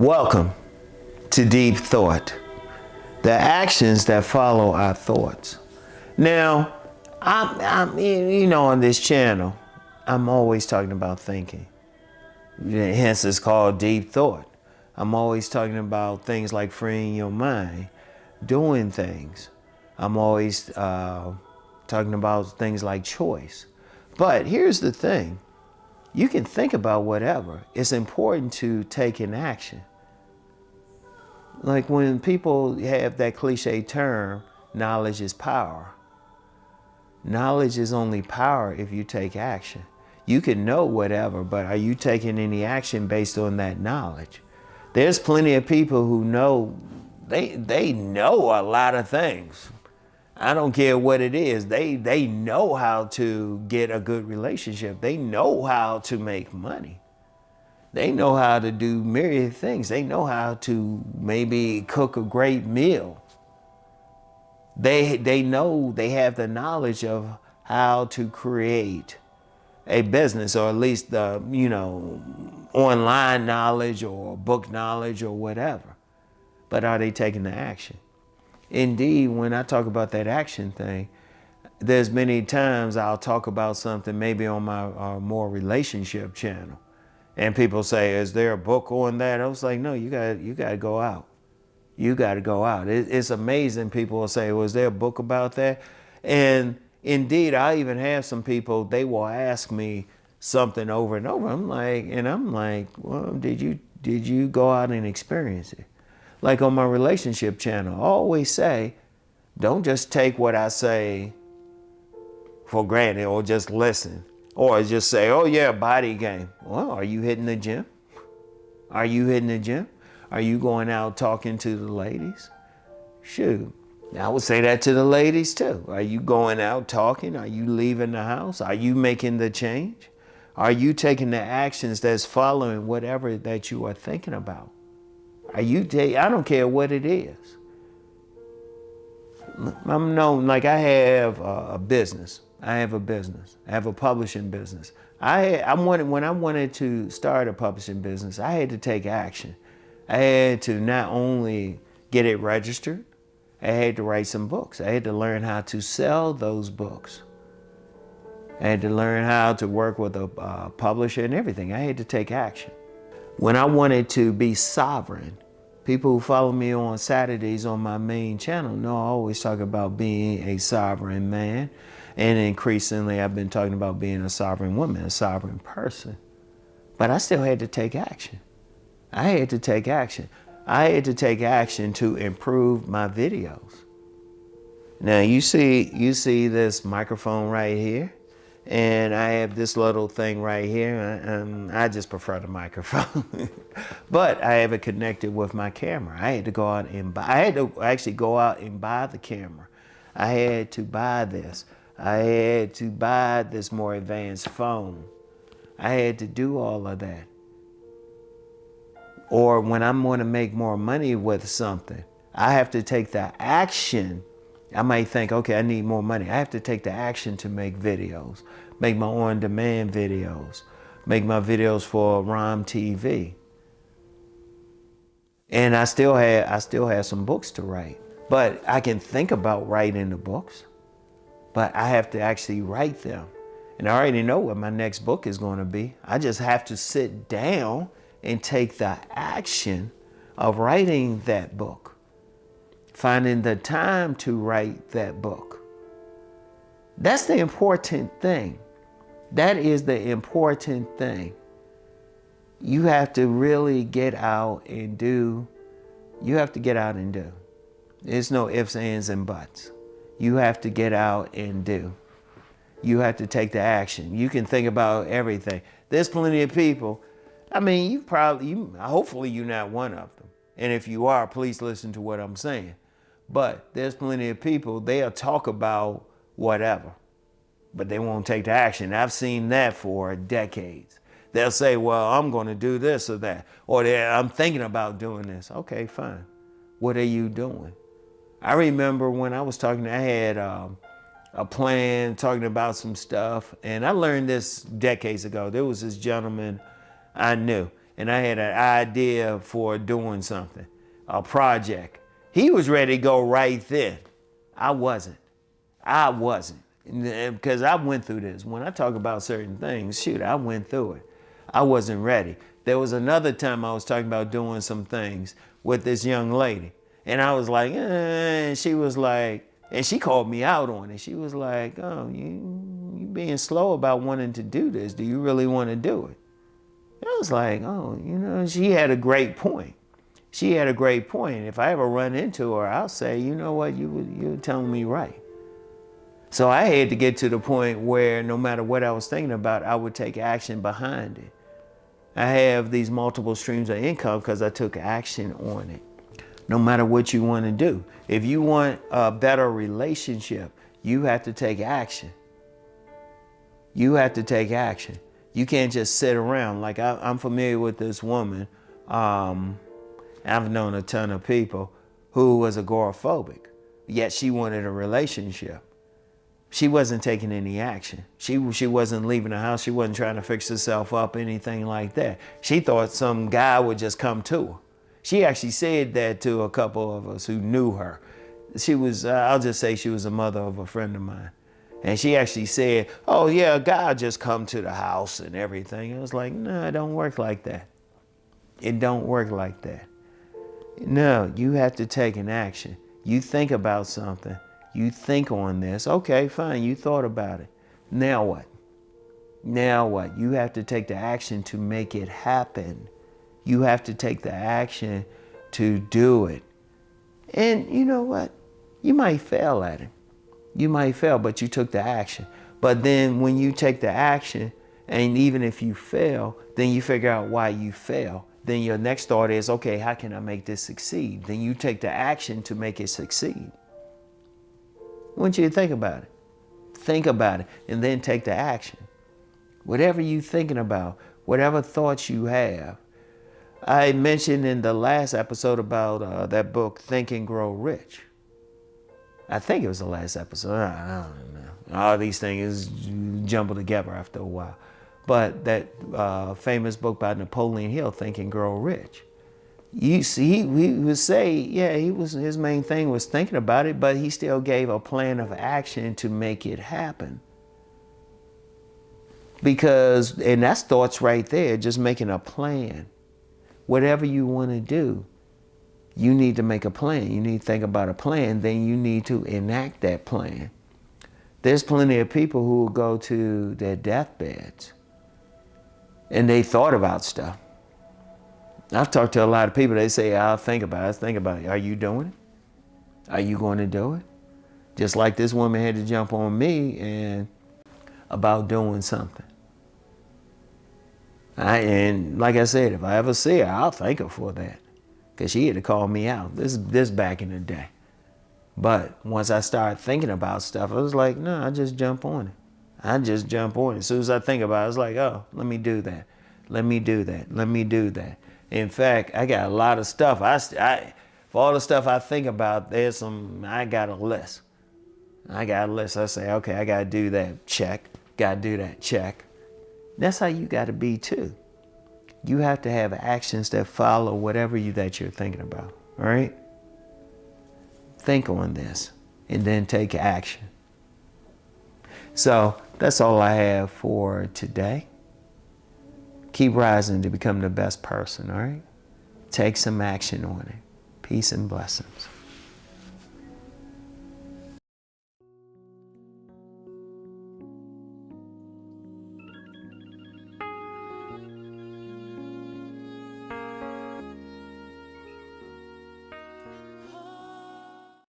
Welcome to Deep Thought, the actions that follow our thoughts. Now, I'm on this channel, I'm always talking about thinking. Hence, it's called Deep Thought. I'm always talking about things like freeing your mind, doing things. I'm always talking about things like choice. But here's the thing. You can think about whatever. It's important to take an action. Like when people have that cliche term, knowledge is power. Knowledge is only power if you take action. You can know whatever, but are you taking any action based on that knowledge? There's plenty of people who know, they know a lot of things. I don't care what it is. They know how to get a good relationship. They know how to make money. They know how to do myriad things. They know how to maybe cook a great meal. They know, they have the knowledge of how to create a business, or at least the, online knowledge or book knowledge or whatever. But are they taking the action? Indeed, when I talk about that action thing, there's many times I'll talk about something maybe on my more relationship channel. And people say, is there a book on that? I was like, no, you got to go out. You got to go out. It's amazing. People will say, was there a book about that? And indeed, I even have some people, they will ask me something over and over. I'm like, well, did you go out and experience it? Like on my relationship channel, I always say, don't just take what I say for granted or just listen or just say, oh yeah, body game. Well, are you hitting the gym? Are you hitting the gym? Are you going out talking to the ladies? Shoot, I would say that to the ladies too. Are you going out talking? Are you leaving the house? Are you making the change? Are you taking the actions that's following whatever that you are thinking about? I don't care what it is. I'm known, like I have a business. I have a publishing business. When I wanted to start a publishing business, I had to take action. I had to not only get it registered, I had to write some books. I had to learn how to sell those books. I had to learn how to work with a publisher and everything. I had to take action. When I wanted to be sovereign, people who follow me on Saturdays on my main channel know I always talk about being a sovereign man. And increasingly, I've been talking about being a sovereign woman, a sovereign person. But I still had to take action. I had to take action. I had to take action to improve my videos. Now you see this microphone right here. And I have this little thing right here. I just prefer the microphone. But I have it connected with my camera. I had to go out and buy, I had to actually go out and buy the camera. I had to buy this. I had to buy this more advanced phone. I had to do all of that. Or when I'm going to make more money with something, I have to take the action. I might think, okay, I need more money. I have to take the action to make videos, make my on-demand videos, make my videos for Rom TV. And I still have some books to write, but I can think about writing the books, but I have to actually write them. And I already know what my next book is going to be. I just have to sit down and take the action of writing that book. Finding the time to write that book. That's the important thing. That is the important thing. You have to really get out and do. You have to get out and do. There's no ifs, ands, and buts. You have to get out and do. You have to take the action. You can think about everything. There's plenty of people. I mean, hopefully you're not one of them. And if you are, please listen to what I'm saying. But there's plenty of people, they'll talk about whatever, but they won't take the action. I've seen that for decades. They'll say, well, I'm going to do this or that, or I'm thinking about doing this. Okay, fine. What are you doing? I remember when I was talking, I had a plan talking about some stuff, and I learned this decades ago. There was this gentleman I knew, and I had an idea for doing something, a project. He was ready to go right then. I wasn't. Because I went through this. When I talk about certain things, shoot, I went through it. I wasn't ready. There was another time I was talking about doing some things with this young lady. And I was like, and she was like, and she called me out on it. She was like, oh, you being slow about wanting to do this. Do you really want to do it? I was like, oh, she had a great point. She had a great point. If I ever run into her, I'll say, you know what, you're telling me right. So I had to get to the point where no matter what I was thinking about, I would take action behind it. I have these multiple streams of income because I took action on it. No matter what you want to do. If you want a better relationship, you have to take action. You have to take action. You can't just sit around. Like I'm familiar with this woman. I've known a ton of people who was agoraphobic, yet she wanted a relationship. She wasn't taking any action. She wasn't leaving the house. She wasn't trying to fix herself up, anything like that. She thought some guy would just come to her. She actually said that to a couple of us who knew her. She was, I'll just say she was a mother of a friend of mine. And she actually said, oh yeah, a guy just come to the house and everything. I was like, no, it don't work like that. It don't work like that. No, you have to take an action. You think about something. You think on this. Okay, fine, you thought about it. Now what? Now what? You have to take the action to make it happen. You have to take the action to do it. And you know what? You might fail at it. You might fail, but you took the action. But then when you take the action, and even if you fail, then you figure out why you fail. Then your next thought is, okay, how can I make this succeed? Then you take the action to make it succeed. I want you to think about it. Think about it, and then take the action. Whatever you're thinking about, whatever thoughts you have. I mentioned in the last episode about that book, Think and Grow Rich. I think it was the last episode. I don't know. All these things jumble together after a while. But that famous book by Napoleon Hill, Think and Grow Rich. You see, he would say, yeah, his main thing was thinking about it, but he still gave a plan of action to make it happen. Because, and that's thoughts right there, just making a plan. Whatever you want to do, you need to make a plan. You need to think about a plan, then you need to enact that plan. There's plenty of people who will go to their deathbeds and they thought about stuff. I've talked to a lot of people, they say, I'll think about it, think about it. Are you doing it? Are you going to do it? Just like this woman had to jump on me and about doing something. And like I said, if I ever see her, I'll thank her for that. Because she had to call me out. This back in the day. But once I started thinking about stuff, I was like, no, I just jump on it. I just jump on it. As soon as I think about it, I was like, oh, let me do that. Let me do that. Let me do that. In fact, I got a lot of stuff. For all the stuff I think about, I got a list. I say, okay, I got to do that. Check. Got to do that. Check. That's how you got to be too. You have to have actions that follow whatever that you're thinking about. All right? Think on this and then take action. So that's all I have for today. Keep rising to become the best person, all right? Take some action on it. Peace and blessings.